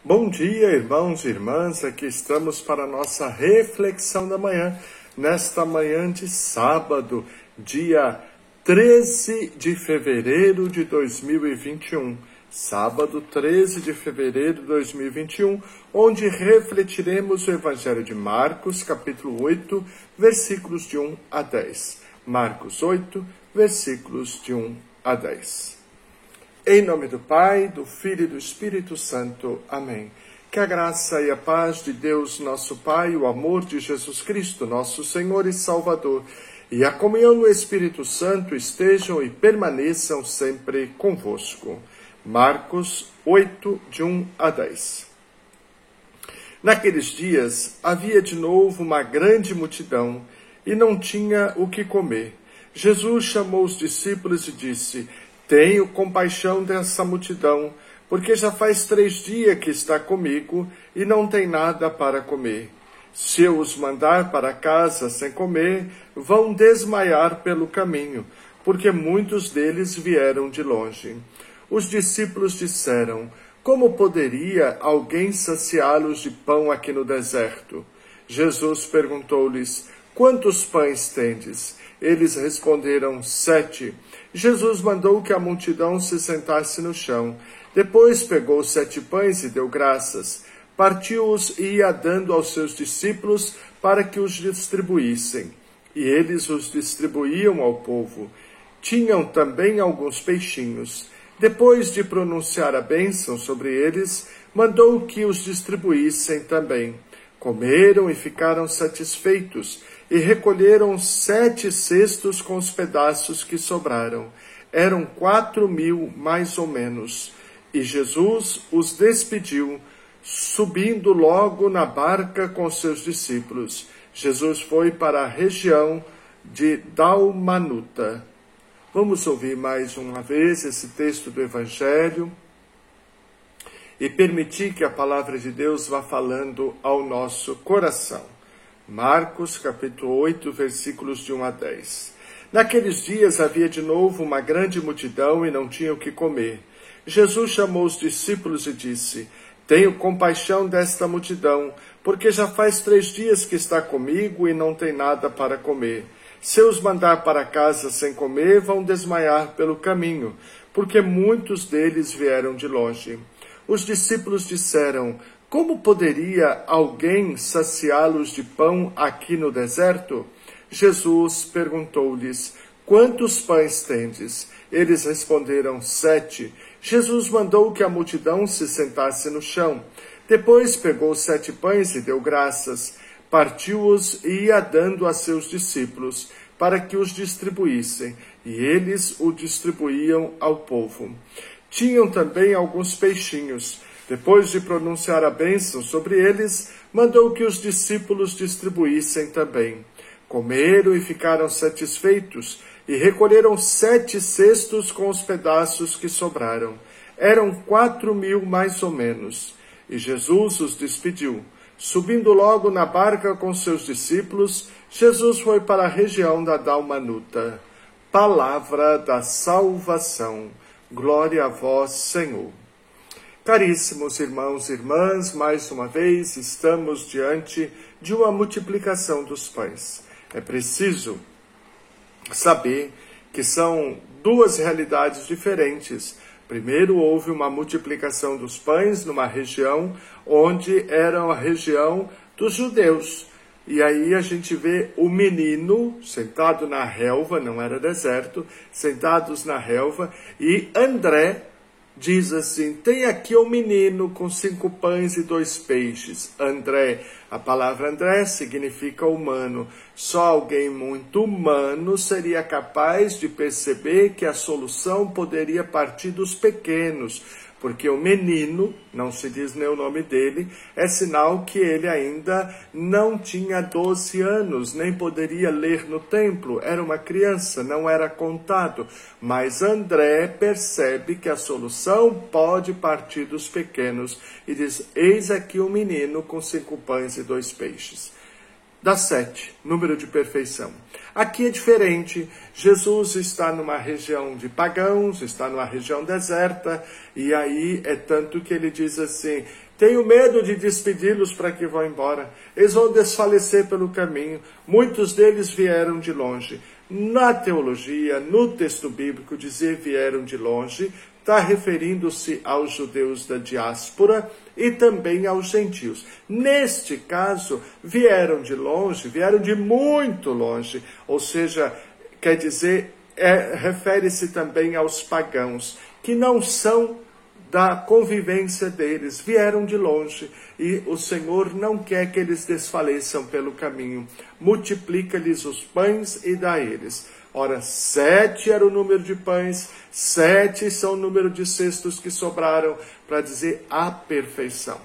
Bom dia, irmãos e irmãs, aqui estamos para a nossa reflexão da manhã, nesta manhã de sábado, dia 13 de fevereiro de 2021. Sábado 13 de fevereiro de 2021, onde refletiremos o Evangelho de Marcos, capítulo 8, versículos de 1 a 10. Marcos 8, versículos de 1 a 10. Em nome do Pai, do Filho e do Espírito Santo. Amém. Que a graça e a paz de Deus, nosso Pai, o amor de Jesus Cristo, nosso Senhor e Salvador, e a comunhão do Espírito Santo estejam e permaneçam sempre convosco. Marcos 8, de 1 a 10. Naqueles dias havia de novo uma grande multidão e não tinha o que comer. Jesus chamou os discípulos e disse: Tenho compaixão dessa multidão, porque já faz 3 dias que está comigo e não tem nada para comer. Se eu os mandar para casa sem comer, vão desmaiar pelo caminho, porque muitos deles vieram de longe. Os discípulos disseram: Como poderia alguém saciá-los de pão aqui no deserto? Jesus perguntou-lhes: Quantos pães tendes? Eles responderam: 7. Jesus mandou que a multidão se sentasse no chão. Depois pegou 7 pães e deu graças. Partiu-os e ia dando aos seus discípulos para que os distribuíssem. E eles os distribuíam ao povo. Tinham também alguns peixinhos. Depois de pronunciar a bênção sobre eles, mandou que os distribuíssem também. Comeram e ficaram satisfeitos, e recolheram 7 cestos com os pedaços que sobraram. Eram 4.000, mais ou menos. E Jesus os despediu, subindo logo na barca com seus discípulos. Jesus foi para a região de Dalmanuta. Vamos ouvir mais uma vez esse texto do Evangelho e permitir que a palavra de Deus vá falando ao nosso coração. Marcos, capítulo 8, versículos de 1 a 10. Naqueles dias havia de novo uma grande multidão e não tinha o que comer. Jesus chamou os discípulos e disse: Tenho compaixão desta multidão, porque já faz 3 dias que está comigo e não tem nada para comer. Se eu os mandar para casa sem comer, vão desmaiar pelo caminho, porque muitos deles vieram de longe. Os discípulos disseram: Como poderia alguém saciá-los de pão aqui no deserto? Jesus perguntou-lhes: Quantos pães tendes? Eles responderam: 7. Jesus mandou que a multidão se sentasse no chão. Depois pegou 7 pães e deu graças. Partiu-os e ia dando a seus discípulos, para que os distribuíssem, e eles o distribuíam ao povo. Tinham também alguns peixinhos. Depois de pronunciar a bênção sobre eles, mandou que os discípulos distribuíssem também. Comeram e ficaram satisfeitos, e recolheram 7 cestos com os pedaços que sobraram. Eram 4.000, mais ou menos. E Jesus os despediu. Subindo logo na barca com seus discípulos, Jesus foi para a região da Dalmanuta. Palavra da salvação. Glória a vós, Senhor. Caríssimos irmãos e irmãs, mais uma vez estamos diante de uma multiplicação dos pães. É preciso saber que são 2 realidades diferentes. Primeiro, houve uma multiplicação dos pães numa região onde era a região dos judeus. E aí a gente vê o menino sentado na relva, não era deserto, sentados na relva, e André diz assim: tem aqui um menino com 5 pães e 2 peixes. André, a palavra André significa humano. Só alguém muito humano seria capaz de perceber que a solução poderia partir dos pequenos, porque o menino, não se diz nem o nome dele, é sinal que ele ainda não tinha 12 anos, nem poderia ler no templo, era uma criança, não era contado. Mas André percebe que a solução pode partir dos pequenos e diz: eis aqui um menino com 5 pães e 2 peixes. Dá 7, número de perfeição. Aqui é diferente. Jesus está numa região de pagãos, está numa região deserta, e aí é tanto que ele diz assim, Tenho medo de despedi-los para que vão embora. Eles vão desfalecer pelo caminho. Muitos deles vieram de longe. Na teologia, no texto bíblico, dizer vieram de longe está referindo-se aos judeus da diáspora e também aos gentios. Neste caso, vieram de longe, vieram de muito longe, ou seja, quer dizer, refere-se também aos pagãos, que não são da convivência deles, vieram de longe, e o Senhor não quer que eles desfaleçam pelo caminho. Multiplica-lhes os pães e dá a eles. Ora, 7 era o número de pães, 7 são o número de cestos que sobraram, para dizer a perfeição.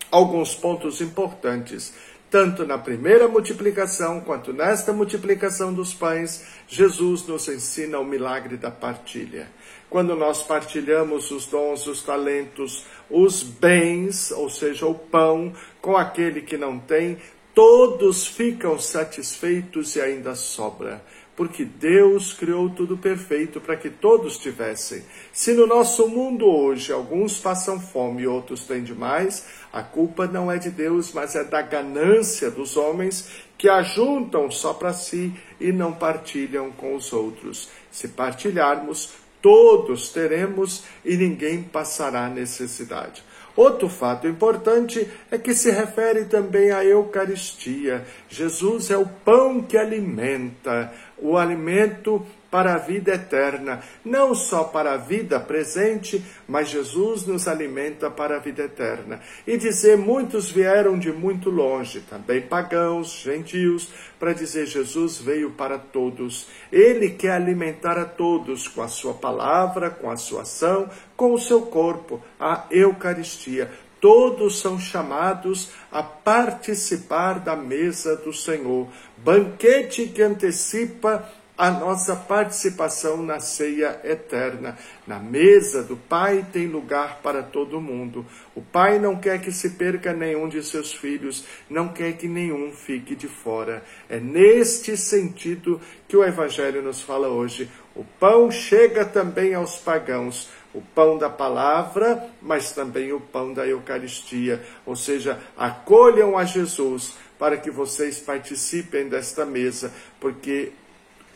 Alguns pontos importantes. Tanto na primeira multiplicação, quanto nesta multiplicação dos pães, Jesus nos ensina o milagre da partilha. Quando nós partilhamos os dons, os talentos, os bens, ou seja, o pão, com aquele que não tem, todos ficam satisfeitos e ainda sobra. Porque Deus criou tudo perfeito para que todos tivessem. Se no nosso mundo hoje alguns passam fome e outros têm demais, a culpa não é de Deus, mas é da ganância dos homens que ajuntam só para si e não partilham com os outros. Se partilharmos, todos teremos e ninguém passará necessidade. Outro fato importante é que se refere também à Eucaristia. Jesus é o pão que alimenta, o alimento para a vida eterna. Não só para a vida presente, mas Jesus nos alimenta para a vida eterna. E dizer, muitos vieram de muito longe, também pagãos, gentios, para dizer, Jesus veio para todos. Ele quer alimentar a todos com a sua palavra, com a sua ação, com o seu corpo, a Eucaristia. Todos são chamados a participar da mesa do Senhor. Banquete que antecipa a nossa participação na ceia eterna. Na mesa do Pai tem lugar para todo mundo. O Pai não quer que se perca nenhum de seus filhos, não quer que nenhum fique de fora. É neste sentido que o Evangelho nos fala hoje. O pão chega também aos pagãos, o pão da palavra, mas também o pão da Eucaristia. Ou seja, acolham a Jesus para que vocês participem desta mesa, porque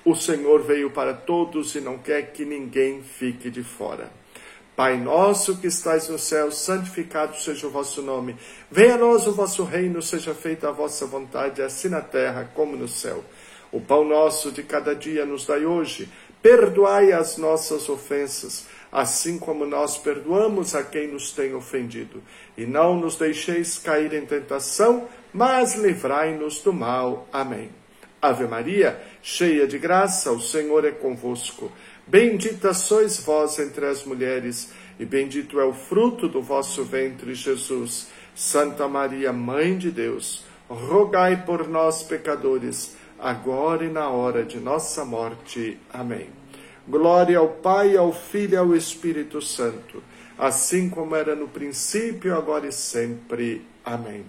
o Senhor veio para todos e não quer que ninguém fique de fora. Pai nosso que estais no céu, santificado seja o vosso nome. Venha a nós o vosso reino, seja feita a vossa vontade, assim na terra como no céu. O pão nosso de cada dia nos dai hoje. Perdoai as nossas ofensas, assim como nós perdoamos a quem nos tem ofendido. E não nos deixeis cair em tentação, mas livrai-nos do mal. Amém. Ave Maria, cheia de graça, o Senhor é convosco. Bendita sois vós entre as mulheres, e bendito é o fruto do vosso ventre, Jesus. Santa Maria, Mãe de Deus, rogai por nós, pecadores, agora e na hora de nossa morte. Amém. Glória ao Pai, ao Filho e ao Espírito Santo, assim como era no princípio, agora e sempre. Amém.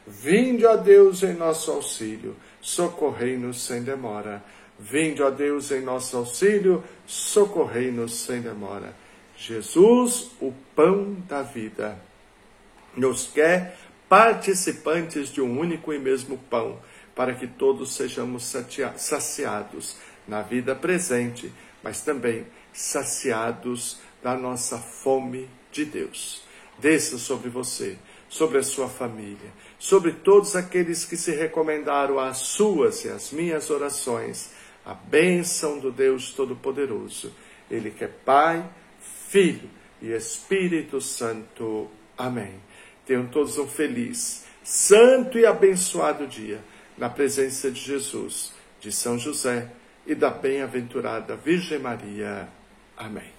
Vinde, ó Deus, em nosso auxílio, socorrei-nos sem demora. Vinde, ó Deus, em nosso auxílio, socorrei-nos sem demora. Jesus, o pão da vida, nos quer participantes de um único e mesmo pão, para que todos sejamos saciados na vida presente, mas também saciados da nossa fome de Deus. Desça sobre você, sobre a sua família, sobre todos aqueles que se recomendaram às suas e às minhas orações, a bênção do Deus Todo-Poderoso. Ele que é Pai, Filho e Espírito Santo. Amém. Tenham todos um feliz, santo e abençoado dia, na presença de Jesus, de São José e da bem-aventurada Virgem Maria. Amém.